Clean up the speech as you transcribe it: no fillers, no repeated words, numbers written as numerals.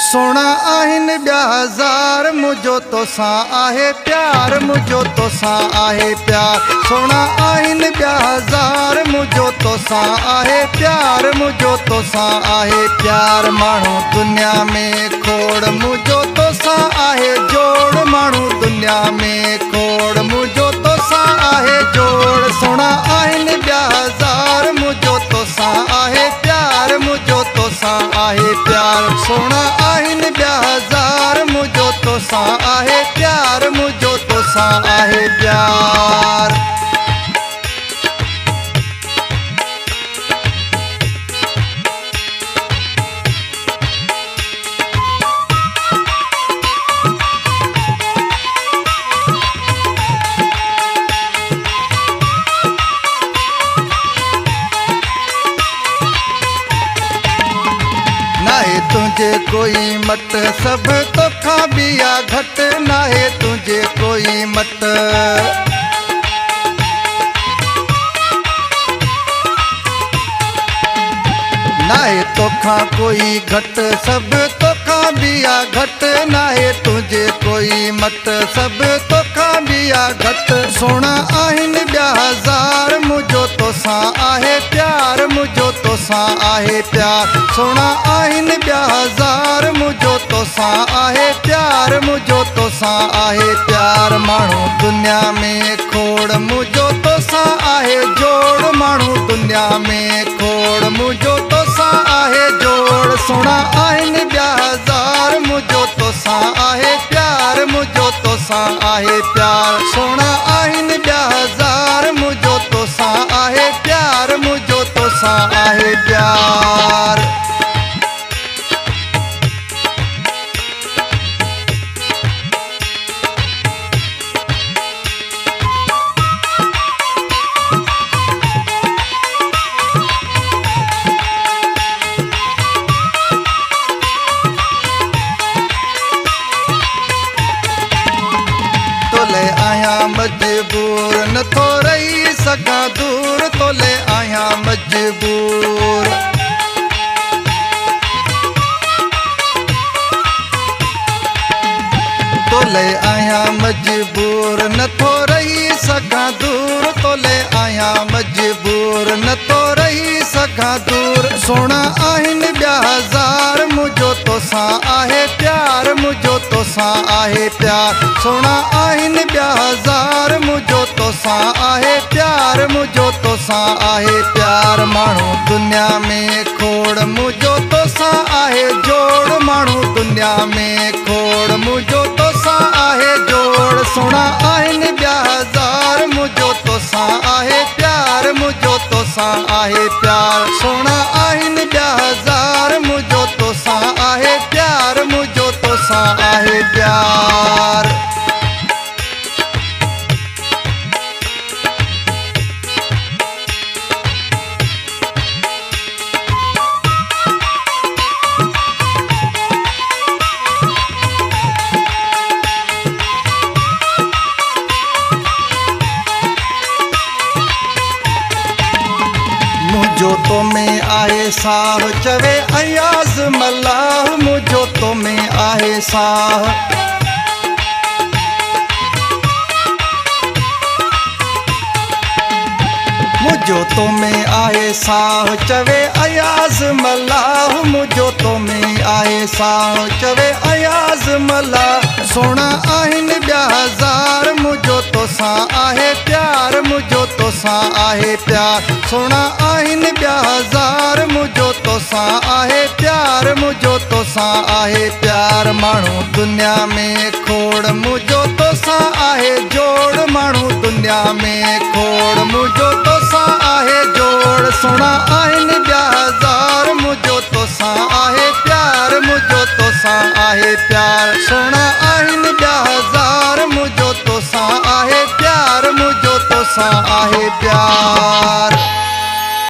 सोना आहिन ॿिया हज़ार मुझो तोसां आहे प्यार मुझो तोसां आहे प्यार सोना आहिन ॿिया हज़ार मुझो तोसां आहे प्यार मुझो तोसां आहे प्यार माण्हू दुनिया में खोड़ मुझो तोसां आहे जोड़ माण्हू दुनिया में खोड़ मुझो तोसां आहे जोड़ सोना आहिन ॿिया हज़ार मुझो तोसां आहे प्यार मुझो तोसां आहे प्यार सोना आहिन ॿिया हज़ार मुझो तोसां आहे प्यार मुझो तोसां आहे प्यार नाहे तुझे कोई मट सब तोखां बिया घट नाहे तुझे कोई मट नाहे तोखां कोई घट सब तोखां बिया घट नाहे तुझे कोई मट सब तोखां बिया घट सोना आहिन ॿिया हज़ार मुझो तोसां आहे प्यार मुझो तोसां आहे प्यार सोना आहिन ॿिया हज़ार मुझो तोसां आहे प्यार मुझो तोसां आहे प्यार माण्हू दुनिया में खोड़ मुझो तोसां आहे जोड़ माण्हू दुनिया में खोड़ मुझो तोसां आहे जोड़ सोना आहिन ॿिया हज़ार मुझो तोसां आहे प्यार मुझो तोसां आहे प्यार सोना आहिन ॿिया हज़ार मुझो तोसां आहे प्यार मुझो तोसां आहे प्यार तोले आहियां मजबूर नथो रही सघां दूर तोले आहियां मजबूर तोले आहियां मजबूर नथो रही सघां दूर तोले आहियां मजबूर नथो रही सघां दूर सोना आहिन ॿिया हज़ार मुझो तोसां आहे प्यार मुझो तोसां आहे प्यार सोना आहिन ॿिया हज़ार मुझो तोसां आहे प्यार मुझो तोसां आहे प्यार माण्हू दुनिया में खोड़ मुझो तोसां आहे जोड़ माण्हू दुनिया में खोड़ मुझो तोसां आहे जोड़ सोना आहिन ॿिया हज़ार मुझो तोसां आहे प्यार मुझो तोसां आहे प्यार सोना आहिन ॿिया हज़ार मुझो तोसां आहे प्यार मुझो तोसां आहे प्यार मुझो तो में आहे साह चवे अयाज़ मल्लाह मुझो तो में आहे साह मुझो तो में आहे साह चवे अयाज़ मल्लाह मुझो तो में आहे साह चवे अयाज़ मल्लाह सोना आहिन ॿिया हज़ार मुझो तोसां आहे प्यार मुझो तोसां आहे प्यार सोना आहिन ॿिया हज़ार मुझो तोसां आहे प्यार मुझो तोसां आहे प्यार माण्हू दुनिया में खोड़ मुझो तोसां आहे जोड़ माण्हू दुनिया में खोड़ मुझो तोसां आहे जोड़ सोना आहिन ॿिया हज़ार मुझो तोसां आहे प्यार मुझो तोसां आहे प्यार सोना आहिन ॿिया हज़ार मुझो तोसां आहे प्यार मुझो तोसां आहे प्यार